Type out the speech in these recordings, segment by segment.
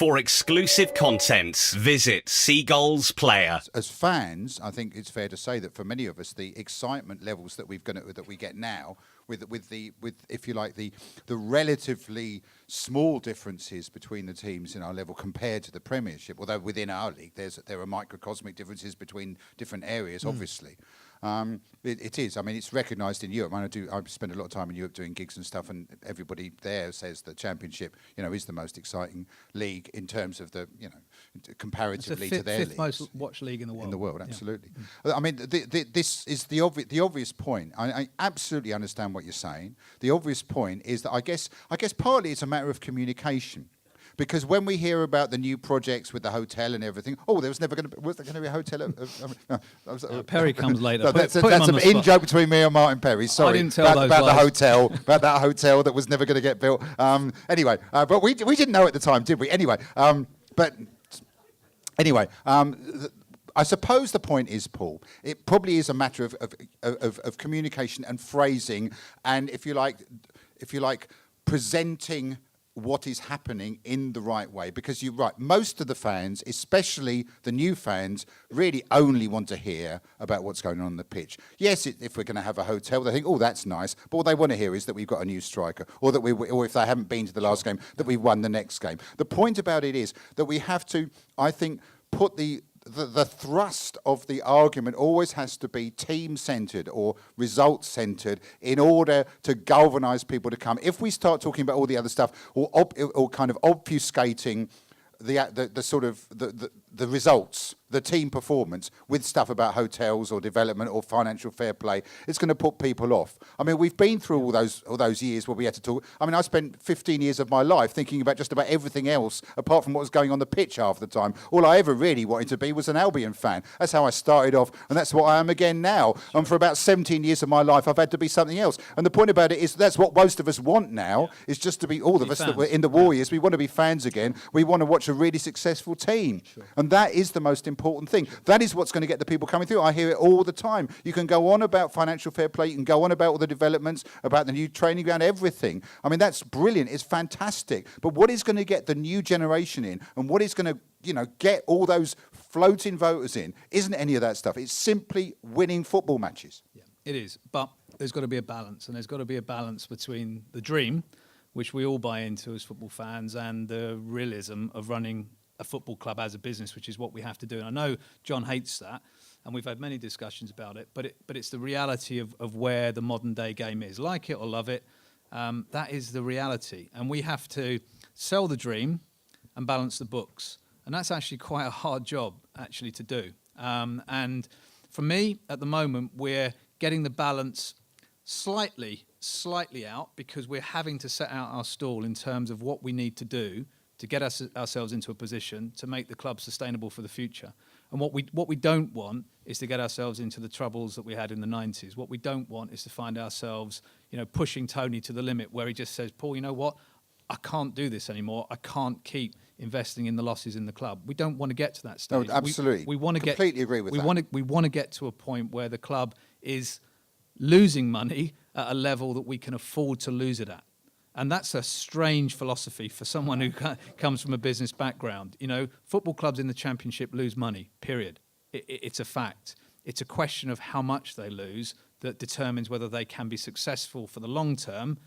For exclusive content, visit Seagulls Player. As fans, I think it's fair to say that for many of us, the excitement levels that we get now, with if you like the relatively small differences between the teams in our level compared to the Premiership, although within our league there are microcosmic differences between different areas, obviously. It is. I mean, it's recognised in Europe. I spend a lot of time in Europe doing gigs and stuff, and everybody there says the Championship, is the most exciting league in terms of the, comparatively to their fifth most watched league in the world. In the world, absolutely. Yeah. I mean, this is the obvious point. I absolutely understand what you're saying. The obvious point is that I guess partly it's a matter of communication. Because when we hear about the new projects with the hotel and everything, was there going to be a hotel? Perry comes later. That's an in-joke between me and Martin Perry. Sorry, I didn't tell those about lies. about that hotel that was never going to get built. Anyway, but we didn't know at the time, did we? Anyway, I suppose the point is, Paul, it probably is a matter of communication and phrasing, and if you like, presenting what is happening in the right way, because you're right, most of the fans, especially the new fans, really only want to hear about what's going on the pitch. Yes, if we're going to have a hotel, they think, that's nice, but what they want to hear is that we've got a new striker, or that or if they haven't been to the last game, that we've won the next game. The point about it is that we have to, I think, put the thrust of the argument always has to be team-centred or result-centred in order to galvanise people to come. If we start talking about all the other stuff or kind of obfuscating the sort of the results, the team performance with stuff about hotels or development or financial fair play, it's going to put people off. I mean, we've been through all those years where we had to talk. I mean, I spent 15 years of my life thinking about just about everything else apart from what was going on the pitch half the time. All I ever really wanted to be was an Albion fan. That's how I started off, and that's what I am again now. And for about 17 years of my life, I've had to be something else. And the point about it is that's what most of us want now, is just to be all of us that were in the Warriors. We want to be fans again. We want to watch a really successful team. Sure. And that is the most important thing. That is what's going to get the people coming through. I hear it all the time. You can go on about financial fair play, you can go on about all the developments, about the new training ground, everything. I mean, that's brilliant. It's fantastic. But what is going to get the new generation in, and what is going to, get all those floating voters in, isn't any of that stuff. It's simply winning football matches. Yeah, it is. But there's got to be a balance, and there's got to be a balance between the dream, which we all buy into as football fans, and the realism of running a football club as a business, which is what we have to do. And I know John hates that, and we've had many discussions about it, but it's the reality of where the modern day game is. Like it or love it, that is the reality. And we have to sell the dream and balance the books. And that's actually quite a hard job, actually, to do. And for me, at the moment, we're getting the balance slightly out, because we're having to set out our stall in terms of what we need to do to get ourselves into a position to make the club sustainable for the future. And what we don't want is to get ourselves into the troubles that we had in the 90s. What we don't want is to find ourselves, pushing Tony to the limit where he just says, Paul, you know what? I can't do this anymore. I can't keep investing in the losses in the club. We don't want to get to that stage. No, absolutely. We want to completely agree with that. We want to get to a point where the club is losing money at a level that we can afford to lose it at. And that's a strange philosophy for someone who comes from a business background. Football clubs in the Championship lose money, period. It's a fact. It's a question of how much they lose that determines whether they can be successful for the long term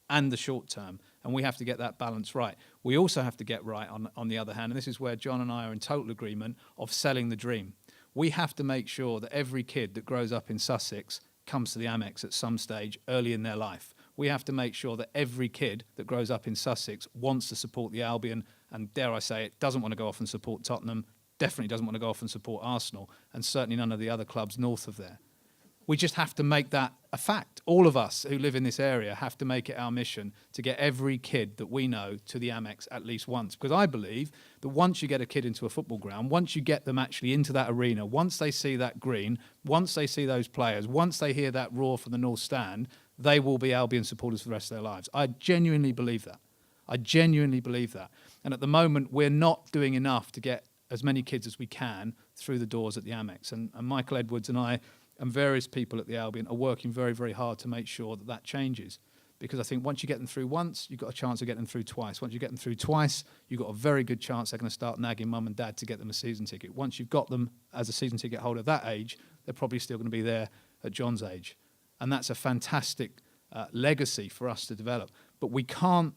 and the short term. And we have to get that balance right. We also have to get right, on the other hand, and this is where John and I are in total agreement, of selling the dream. We have to make sure that every kid that grows up in Sussex comes to the Amex at some stage early in their life. We have to make sure that every kid that grows up in Sussex wants to support the Albion, and dare I say it, doesn't want to go off and support Tottenham, definitely doesn't want to go off and support Arsenal, and certainly none of the other clubs north of there. We just have to make that a fact. All of us who live in this area have to make it our mission to get every kid that we know to the Amex at least once. Because I believe that once you get a kid into a football ground, once you get them actually into that arena, once they see that green, once they see those players, once they hear that roar from the North Stand, they will be Albion supporters for the rest of their lives. I genuinely believe that. And at the moment, we're not doing enough to get as many kids as we can through the doors at the Amex. And Michael Edwards and I and various people at the Albion are working very, very hard to make sure that changes. because I think once you get them through once, you've got a chance of getting them through twice. Once you get them through twice, you've got a very good chance they're going to start nagging mum and dad to get them a season ticket. Once you've got them as a season ticket holder at that age, they're probably still going to be there at John's age. And that's a fantastic legacy for us to develop. But we can't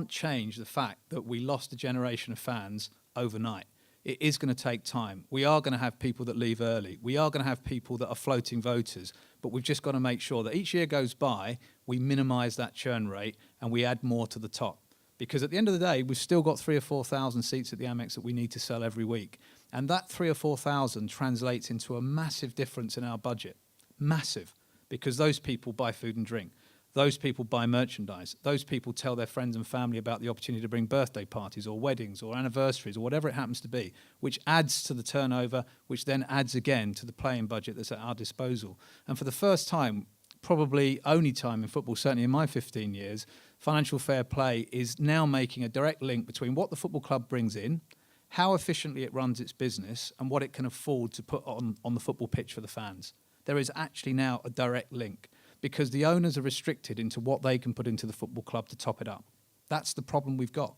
change the fact that we lost a generation of fans overnight. It is going to take time. We are going to have people that leave early. We are going to have people that are floating voters. But we've just got to make sure that each year goes by, we minimise that churn rate and we add more to the top. Because at the end of the day, we've still got 3,000 or 4,000 seats at the Amex that we need to sell every week. And that 3,000 or 4,000 translates into a massive difference in our budget. Massive. Because those people buy food and drink. Those people buy merchandise. Those people tell their friends and family about the opportunity to bring birthday parties or weddings or anniversaries or whatever it happens to be, which adds to the turnover, which then adds again to the playing budget that's at our disposal. And for the first time, probably only time in football, certainly in my 15 years, financial fair play is now making a direct link between what the football club brings in, how efficiently it runs its business, and what it can afford to put on the football pitch for the fans. There is actually now a direct link, because the owners are restricted into what they can put into the football club to top it up. That's the problem we've got.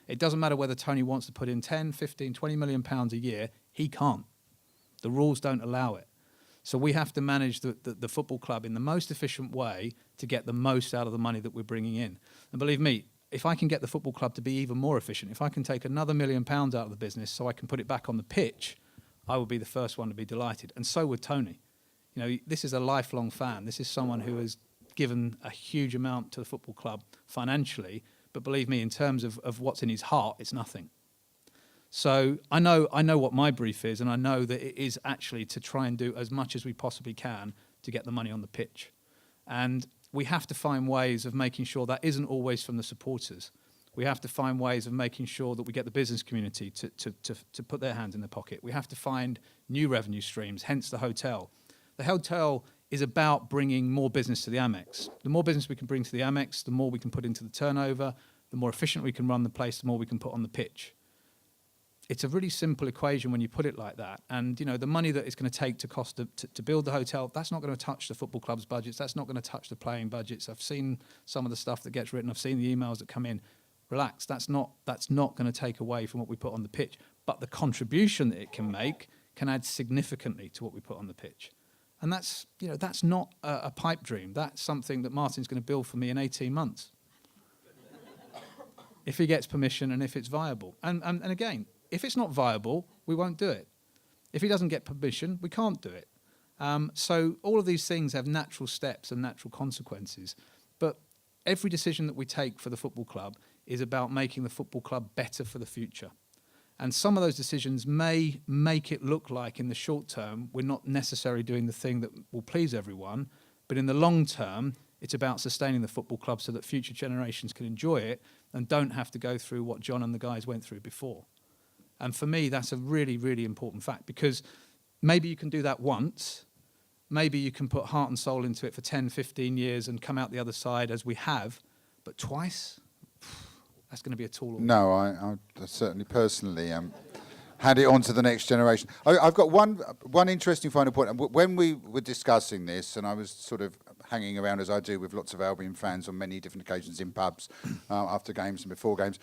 It doesn't matter whether Tony wants to put in 10, 15, 20 million pounds a year, he can't. The rules don't allow it. So we have to manage the football club in the most efficient way to get the most out of the money that we're bringing in. And believe me, if I can get the football club to be even more efficient, if I can take another £1 million out of the business so I can put it back on the pitch, I would be the first one to be delighted. And so would Tony. You know, this is a lifelong fan. This is someone who has given a huge amount to the football club financially, but believe me, in terms of what's in his heart, it's nothing. So I know what my brief is, and I know that it is actually to try and do as much as we possibly can to get the money on the pitch. And we have to find ways of making sure that isn't always from the supporters. We have to find ways of making sure that we get the business community to put their hands in their pocket. We have to find new revenue streams, hence the hotel. The hotel is about bringing more business to the Amex. The more business we can bring to the Amex, the more we can put into the turnover, the more efficient we can run the place, the more we can put on the pitch. It's a really simple equation when you put it like that. And, you know, the money that it's going to take to build the hotel, that's not going to touch the football club's budgets. That's not going to touch the playing budgets. I've seen some of the stuff that gets written. I've seen the emails that come in. Relax, that's not going to take away from what we put on the pitch. But the contribution that it can make can add significantly to what we put on the pitch. And that's not a pipe dream. That's something that Martin's going to build for me in 18 months. If he gets permission and if it's viable. And again, if it's not viable, we won't do it. If he doesn't get permission, we can't do it. So all of these things have natural steps and natural consequences. But every decision that we take for the football club is about making the football club better for the future. And some of those decisions may make it look like in the short term we're not necessarily doing the thing that will please everyone, but in the long term it's about sustaining the football club so that future generations can enjoy it and don't have to go through what John and the guys went through before. And for me that's a really, really important fact, because maybe you can do that once, maybe you can put heart and soul into it for 10, 15 years and come out the other side as we have, but twice? That's going to be a tall order. No, I certainly personally hand it on to the next generation. I've got one interesting final point. When we were discussing this, and I was sort of hanging around as I do with lots of Albion fans on many different occasions in pubs after games and before games,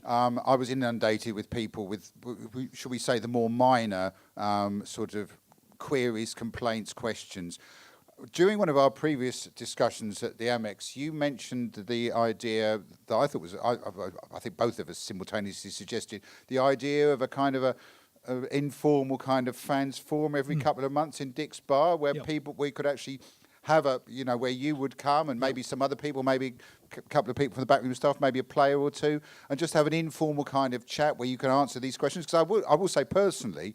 I was inundated with people with, should we say, the more minor sort of queries, complaints, questions. During one of our previous discussions at the Amex, you mentioned the idea that I thought was, I think both of us simultaneously suggested, the idea of a kind of a informal kind of fans forum every couple of months in Dick's Bar, where we could actually have where you would come and maybe some other people, maybe a couple of people from the backroom staff, maybe a player or two, and just have an informal kind of chat where you can answer these questions. Because I will say personally,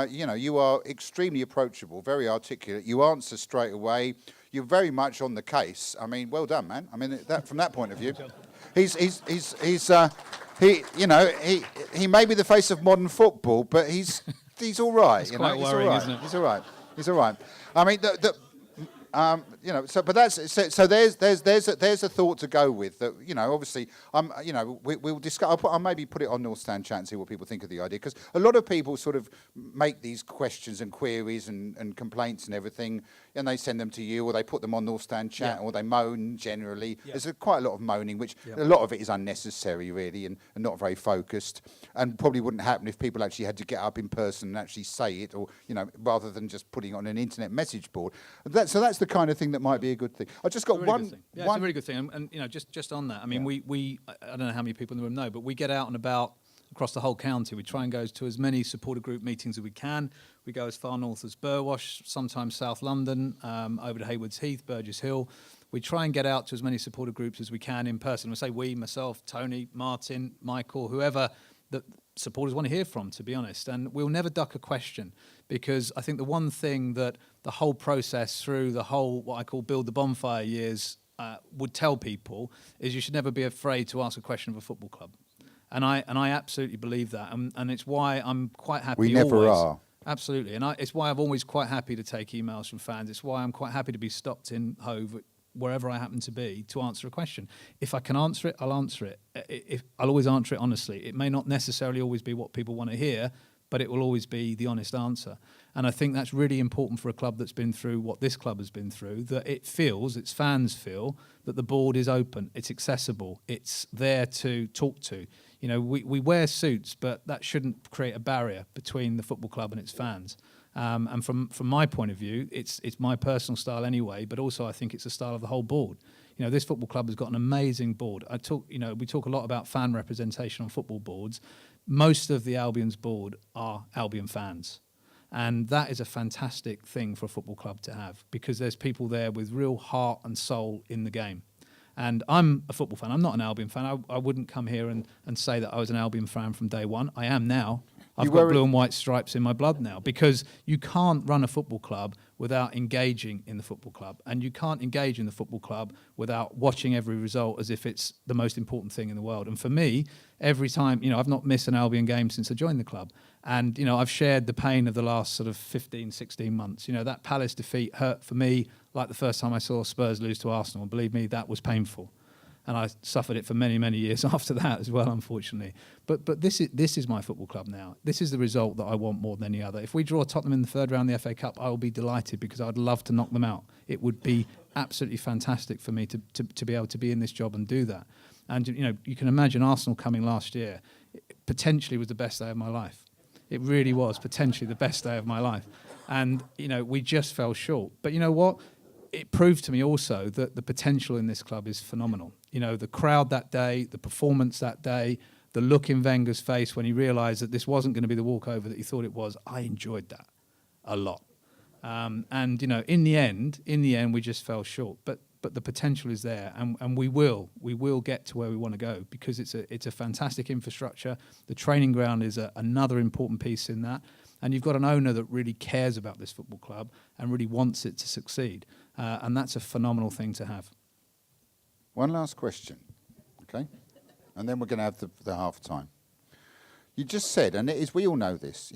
you are extremely approachable, very articulate. You answer straight away. You're very much on the case. I mean, well done, man. I mean, from that point of view, he may be the face of modern football, but he's all right. It's quite worrying, isn't it? He's all right. I mean, But that's so. There's a thought to go with that. Obviously, we'll discuss. I'll maybe put it on North Stand Chat and see what people think of the idea, because a lot of people sort of make these questions and queries and complaints and everything, and they send them to you, or they put them on North Stand Chat, or they moan generally. Yeah. There's quite a lot of moaning, which a lot of it is unnecessary, really, and not very focused, and probably wouldn't happen if people actually had to get up in person and actually say it, or rather than just putting it on an internet message board. So that's the kind of thing that might be a good thing. I just got one. Yeah, it's a really good thing. And just on that, I mean, we I don't know how many people in the room know, but we get out and about across the whole county. We try and go to as many supporter group meetings as we can. We go as far north as Burwash, sometimes South London, over to Haywards Heath, Burgess Hill. We try and get out to as many supporter groups as we can in person. I say we, myself, Tony, Martin, Michael, whoever that supporters want to hear from, to be honest. And we'll never duck a question, because I think the one thing that the whole process through the whole, what I call build the bonfire years, would tell people is you should never be afraid to ask a question of a football club. And I absolutely believe that. And it's why I'm quite happy. We never always, are. Absolutely. And it's why I'm always quite happy to take emails from fans. It's why I'm quite happy to be stopped in Hove, wherever I happen to be, to answer a question. If I can answer it, I'll answer it. I'll always answer it honestly. It may not necessarily always be what people want to hear, but it will always be the honest answer. And I think that's really important for a club that's been through what this club has been through, that its fans feel that the board is open, it's accessible, it's there to talk to. We wear suits, but that shouldn't create a barrier between the football club and its fans. And from my point of view, it's my personal style anyway, but also I think it's the style of the whole board. This football club has got an amazing board. We talk a lot about fan representation on football boards. Most of the Albion's board are Albion fans. And that is a fantastic thing for a football club to have, because there's people there with real heart and soul in the game. And I'm a football fan. I'm not an Albion fan. I wouldn't come here and say that I was an Albion fan from day one. I am now. I've got blue and white stripes in my blood now, because you can't run a football club without engaging in the football club. And you can't engage in the football club without watching every result as if it's the most important thing in the world. And for me, every time, I've not missed an Albion game since I joined the club. And, I've shared the pain of the last sort of 15, 16 months. That Palace defeat hurt for me like the first time I saw Spurs lose to Arsenal. And believe me, that was painful. And I suffered it for many, many years after that as well, unfortunately. But this is my football club now. This is the result that I want more than any other. If we draw Tottenham in the third round of the FA Cup, I will be delighted, because I'd love to knock them out. It would be absolutely fantastic for me to be able to be in this job and do that. And, you can imagine Arsenal coming last year. It potentially was the best day of my life. It really was potentially the best day of my life. And, we just fell short. But you know what? It proved to me also that the potential in this club is phenomenal. The crowd that day, the performance that day, the look in Wenger's face when he realised that this wasn't going to be the walkover that he thought it was. I enjoyed that a lot. And in the end, we just fell short. But the potential is there, and we will get to where we want to go, because it's a fantastic infrastructure. The training ground is another important piece in that. And you've got an owner that really cares about this football club and really wants it to succeed. And that's a phenomenal thing to have. One last question, okay? And then we're going to have the half time. You just said, and it is, we all know this,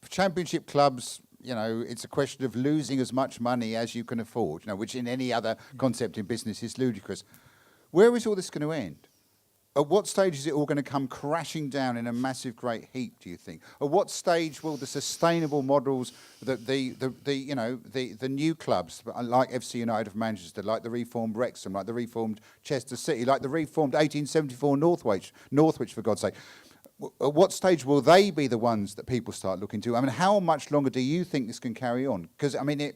championship clubs, it's a question of losing as much money as you can afford, which in any other concept in business is ludicrous. Where is all this going to end? At what stage is it all going to come crashing down in a massive, great heap, do you think? At what stage will the sustainable models, the new clubs, like FC United of Manchester, like the reformed Wrexham, like the reformed Chester City, like the reformed 1874 Northwich, for God's sake, at what stage will they be the ones that people start looking to? I mean, how much longer do you think this can carry on? Because, I mean,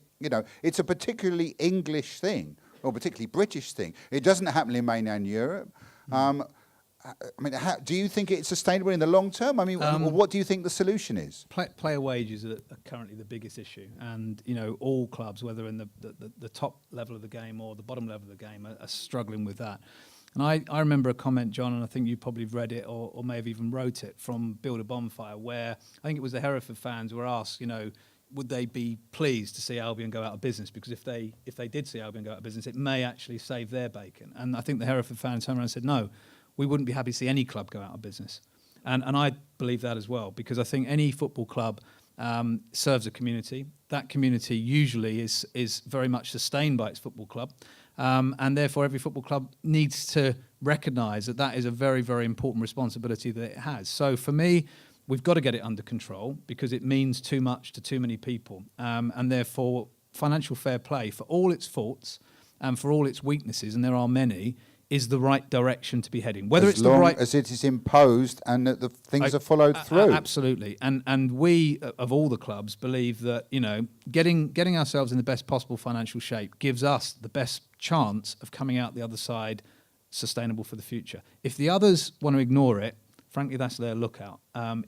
it's a particularly English thing, or particularly British thing. It doesn't happen in mainland Europe. Do you think it's sustainable in the long term? I mean, what do you think the solution is? Player wages are currently the biggest issue, and all clubs, whether in the top level of the game or the bottom level of the game, are struggling with that. And I remember a comment, John, and I think you probably read it or may have even wrote it, from Build a Bonfire, where I think it was the Hereford fans were asked, would they be pleased to see Albion go out of business? Because if they did see Albion go out of business, it may actually save their bacon. And I think the Hereford fans turned around and said, no, we wouldn't be happy to see any club go out of business. And I believe that as well, because I think any football club serves a community. That community usually is very much sustained by its football club, and therefore every football club needs to recognise that that is a very, very important responsibility that it has. So for me, we've got to get it under control because it means too much to too many people, and therefore financial fair play, for all its faults and for all its weaknesses, and there are many, is the right direction to be heading. Whether it's the right, as it is imposed and that the things are followed through. Absolutely, and we of all the clubs believe that getting ourselves in the best possible financial shape gives us the best chance of coming out the other side sustainable for the future. If the others want to ignore it, frankly, that's their lookout.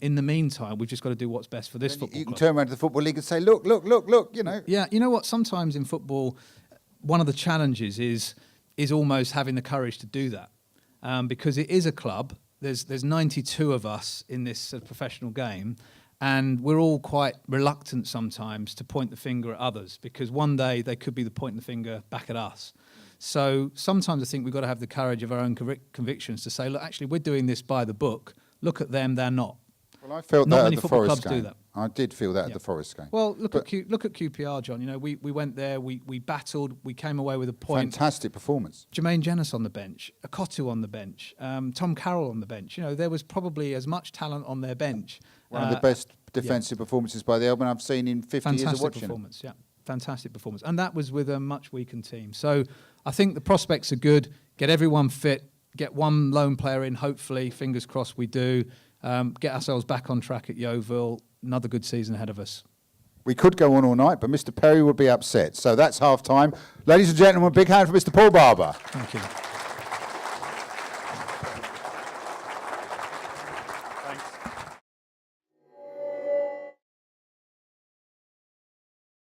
In the meantime, we've just got to do what's best for this football club. You can turn around to the Football League and say, look. Yeah, you know what? Sometimes in football, one of the challenges is almost having the courage to do that, because it is a club. There's 92 of us in this professional game, and we're all quite reluctant sometimes to point the finger at others because one day they could be pointing the finger back at us. So sometimes I think we've got to have the courage of our own convictions to say, look, actually, we're doing this by the book. Look at them, they're not. Well, I felt Not that many at the football Forest clubs game. do that. I did feel that Yeah. at the Forest game. Well, look at QPR, John. We went there, we battled, we came away with a point. Fantastic performance. Jermaine Jenas on the bench, Akoto on the bench, Tom Carroll on the bench. There was probably as much talent on their bench. One of the best defensive performances by the Albion I've seen in 50 years of Fantastic watching performance, yeah. Fantastic performance. And that was with a much weakened team. So I think the prospects are good. Get everyone fit, get one lone player in, hopefully, fingers crossed we do. Get ourselves back on track at Yeovil. Another good season ahead of us. We could go on all night, but Mr. Perry would be upset. So that's half time. Ladies and gentlemen, a big hand for Mr. Paul Barber. Thank you.